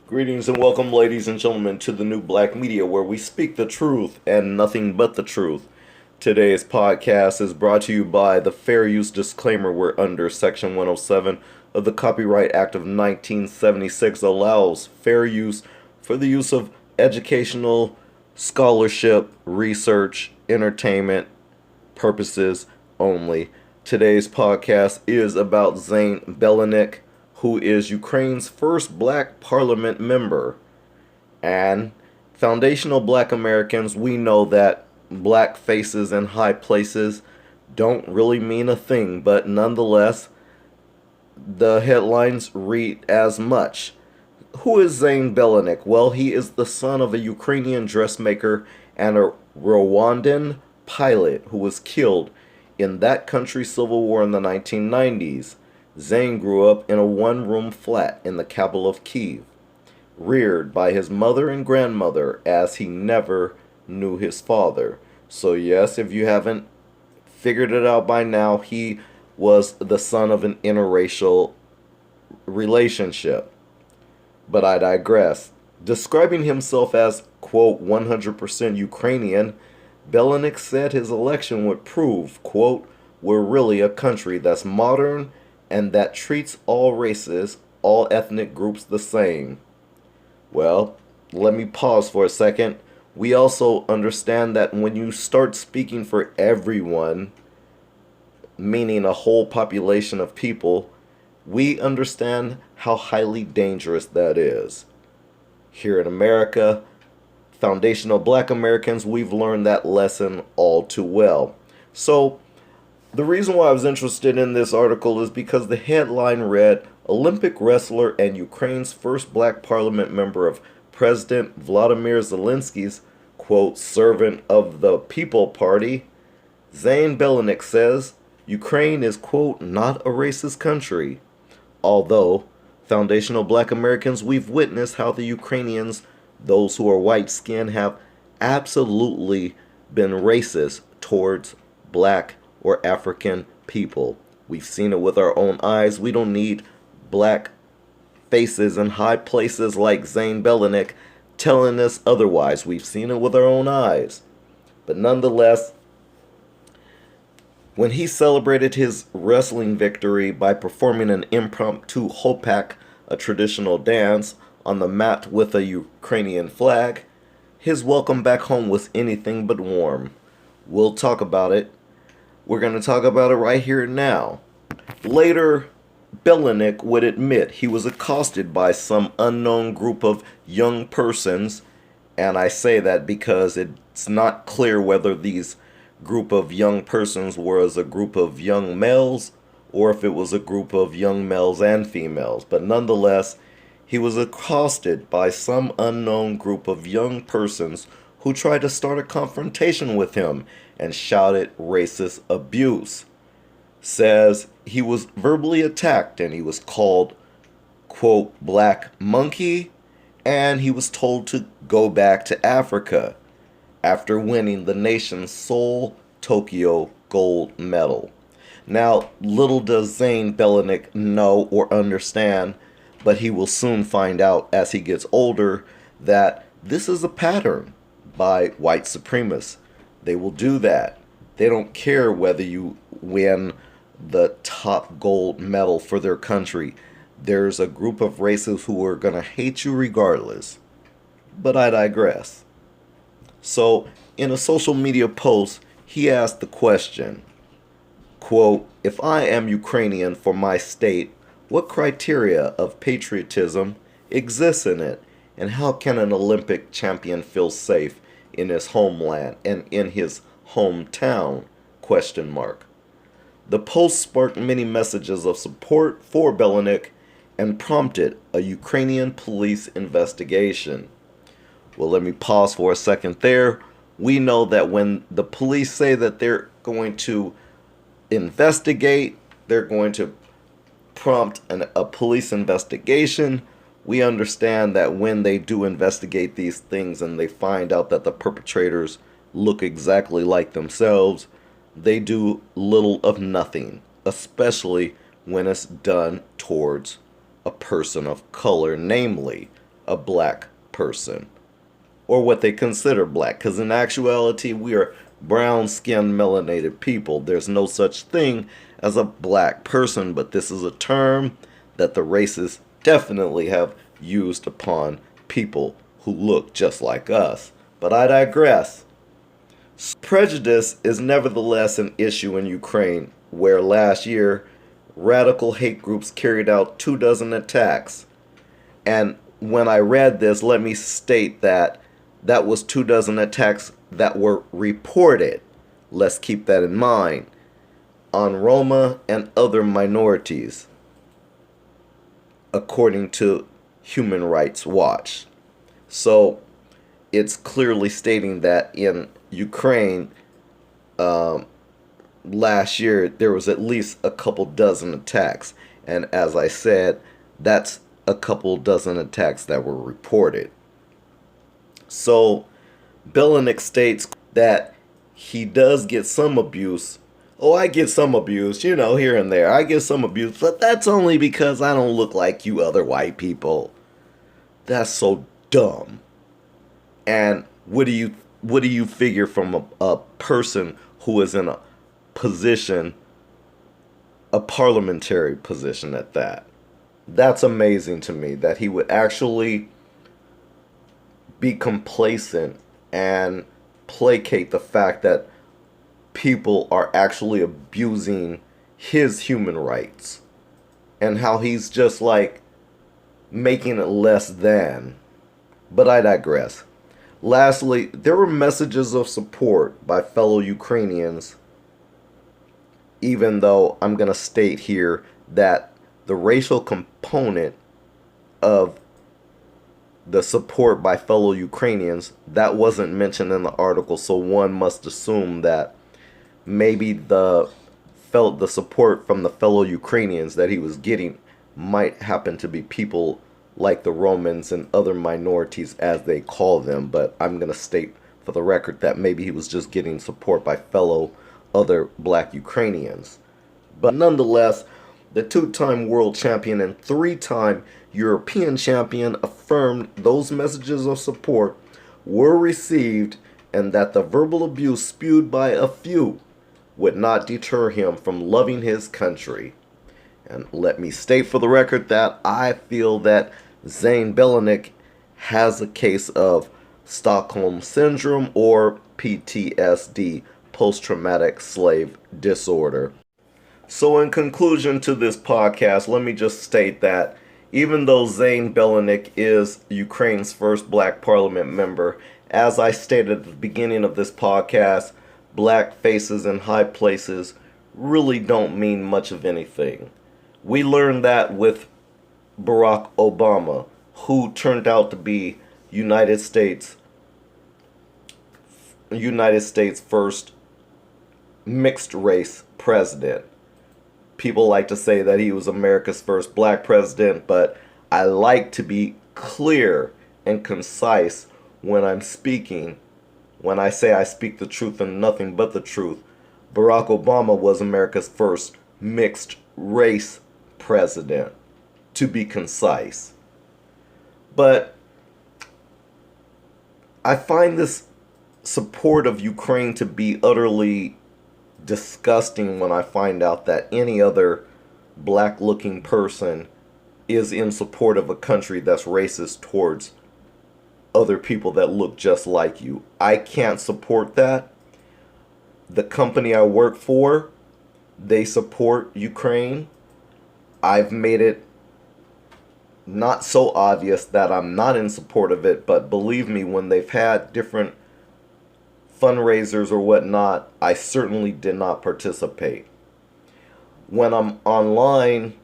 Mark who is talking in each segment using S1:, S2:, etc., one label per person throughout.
S1: Greetings and welcome, ladies and gentlemen, to the new Black Media, where we speak the truth and nothing but the truth. Today's podcast is brought to you by the fair use disclaimer, where under Section 107 of the Copyright Act of 1976 allows fair use for the use of educational, scholarship, research, entertainment purposes only. Today's podcast is about Zayn Belenik, who is Ukraine's first black parliament member. And foundational black Americans, we know that black faces in high places don't really mean a thing, but nonetheless, the headlines read as much. Who is Zayn Belenik? Well, he is the son of a Ukrainian dressmaker and a Rwandan pilot who was killed in that country's civil war in the 1990s. Zayn grew up in a one-room flat in the capital of Kyiv, reared by his mother and grandmother, as he never knew his father. So yes, if you haven't figured it out by now, he was the son of an interracial relationship. But I digress. Describing himself as, quote, 100% Ukrainian, Belenik said his election would prove, quote, we're really a country that's modern and that treats all races, all ethnic groups the same. Well, let me pause for a second. We also understand that when you start speaking for everyone, meaning a whole population of people, we understand how highly dangerous that is. Here in America, foundational black Americans, we've learned that lesson all too well. So, the reason why I was interested in this article is because the headline read, Olympic wrestler and Ukraine's first black parliament member of President Vladimir Zelensky's, quote, servant of the People Party, Zayn Belenik says, Ukraine is, quote, not a racist country. Although, foundational black Americans, we've witnessed how the Ukrainians, those who are white-skinned, have absolutely been racist towards black or African people. We've seen it with our own eyes. We don't need black faces in high places like Zayn Belenik telling us otherwise. We've seen it with our own eyes. But nonetheless, when he celebrated his wrestling victory by performing an impromptu hopak, a traditional dance, on the mat with a Ukrainian flag, his welcome back home was anything but warm. We'll talk about it. We're going to talk about it right here and now. Later, Belenik would admit he was accosted by some unknown group of young persons, and I say that because it's not clear whether these group of young persons was a group of young males or if it was a group of young males and females. But nonetheless, he was accosted by some unknown group of young persons who tried to start a confrontation with him and shouted racist abuse. Says he was verbally attacked and he was called, quote, black monkey, and he was told to go back to Africa after winning the nation's sole Tokyo gold medal. Now, little does Zayn Belenik know or understand, but he will soon find out as he gets older that this is a pattern by white supremacists. They will do that. They don't care whether you win the top gold medal for their country. There's a group of races who are going to hate you regardless. But I digress. So, in a social media post, he asked the question, quote, if I am Ukrainian for my state, what criteria of patriotism exists in it? And how can an Olympic champion feel safe in his homeland and in his hometown? Question mark. The post sparked many messages of support for Belenik and prompted a Ukrainian police investigation. Well, let me pause for a second there. We know that when the police say that they're going to investigate, they're going to prompt a police investigation, we understand that when they do investigate these things and they find out that the perpetrators look exactly like themselves, they do little of nothing, especially when it's done towards a person of color, namely a black person, or what they consider black, because in actuality we are brown-skinned melanated people. There's no such thing as a black person, but this is a term that the racists definitely have used upon people who look just like us. But I digress. Prejudice is nevertheless an issue in Ukraine, where last year radical hate groups carried out 24 attacks. And when I read this, let me state that that was 24 attacks that were reported. Let's keep that in mind. On Roma and other minorities, according to Human Rights Watch. So it's clearly stating that in Ukraine, last year there was at least a couple dozen attacks. And as I said, that's a couple dozen attacks that were reported. So Belichick states that he does get some abuse. Oh, I get some abuse, here and there. I get some abuse, but that's only because I don't look like you other white people. That's so dumb. And what do you figure from a person who is in a position, a parliamentary position at that? That's amazing to me that he would actually be complacent and placate the fact that people are actually abusing his human rights, and how he's just like making it less than. But I digress. Lastly, there were messages of support by fellow Ukrainians, even though I'm going to state here that the racial component of the support by fellow Ukrainians, that wasn't mentioned in the article, so one must assume that maybe the support from the fellow Ukrainians that he was getting might happen to be people like the Romans and other minorities, as they call them. But I'm going to state for the record that maybe he was just getting support by fellow other black Ukrainians. But nonetheless, the two-time world champion and three-time European champion affirmed those messages of support were received, and that the verbal abuse spewed by a few would not deter him from loving his country. And let me state for the record that I feel that Zane Belichick has a case of Stockholm Syndrome, or PTSD, post-traumatic slave disorder. So in conclusion to this podcast, let me just state that even though Zane Belichick is Ukraine's first black parliament member, as I stated at the beginning of this podcast, black faces in high places really don't mean much of anything. We learned that with Barack Obama, who turned out to be United States first mixed race president. People like to say that he was America's first black president, but I like to be clear and concise when I'm speaking. When I say I speak the truth and nothing but the truth, Barack Obama was America's first mixed race president, to be concise. But I find this support of Ukraine to be utterly disgusting when I find out that any other black-looking person is in support of a country that's racist towards other people that look just like you. I can't support that. The company I work for, they support Ukraine. I've made it not so obvious that I'm not in support of it, but believe me, when they've had different fundraisers or whatnot, I certainly did not participate. When I'm online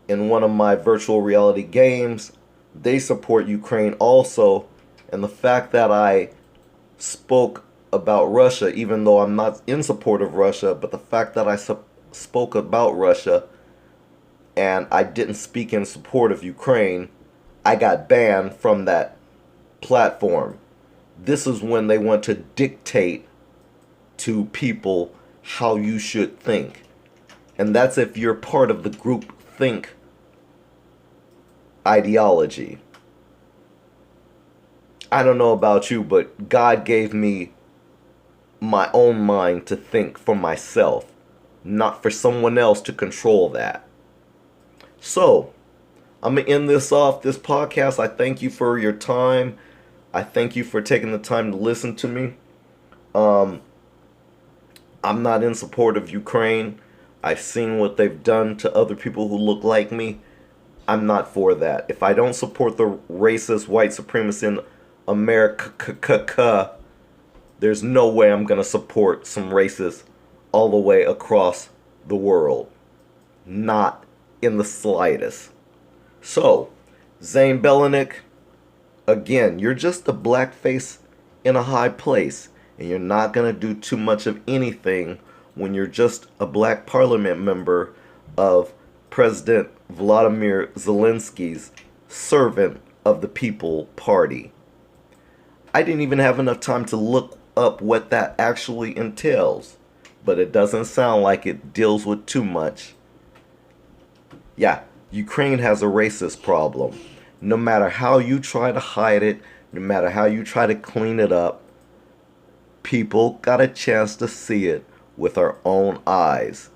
S1: in one of my virtual reality games, they support Ukraine also, and the fact that I spoke about Russia, even though I'm not in support of Russia, but the fact that I spoke about Russia and I didn't speak in support of Ukraine, I got banned from that platform. This is when they want to dictate to people how you should think. And that's if you're part of the group think ideology. I don't know about you, but God gave me my own mind to think for myself, not for someone else to control that. So, I'm going to end this off, this podcast. I thank you for your time. I thank you for taking the time to listen to me. Um, I'm not in support of Ukraine. I've seen what they've done to other people who look like me. I'm not for that. If I don't support the racist white supremacists in America, there's no way I'm going to support some racists all the way across the world. Not in the slightest. So, Zane Belenik, again, you're just a black face in a high place, and you're not going to do too much of anything when you're just a black parliament member of President Vladimir Zelensky's servant of the people party. I didn't even have enough time to look up what that actually entails, but it doesn't sound like it deals with too much. Yeah, Ukraine has a racist problem. No matter how you try to hide it, no matter how you try to clean it up, people got a chance to see it with our own eyes.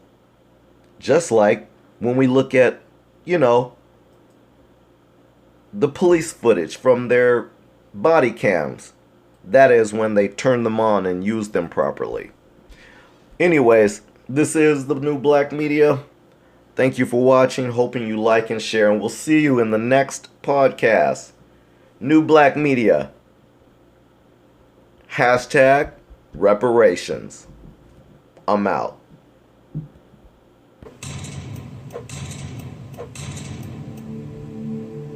S1: Just like when we look at, the police footage from their body cams. That is when they turn them on and use them properly. Anyways, this is the New Black Media. Thank you for watching. Hoping you like and share. And we'll see you in the next podcast. New Black Media. #reparations. I'm out.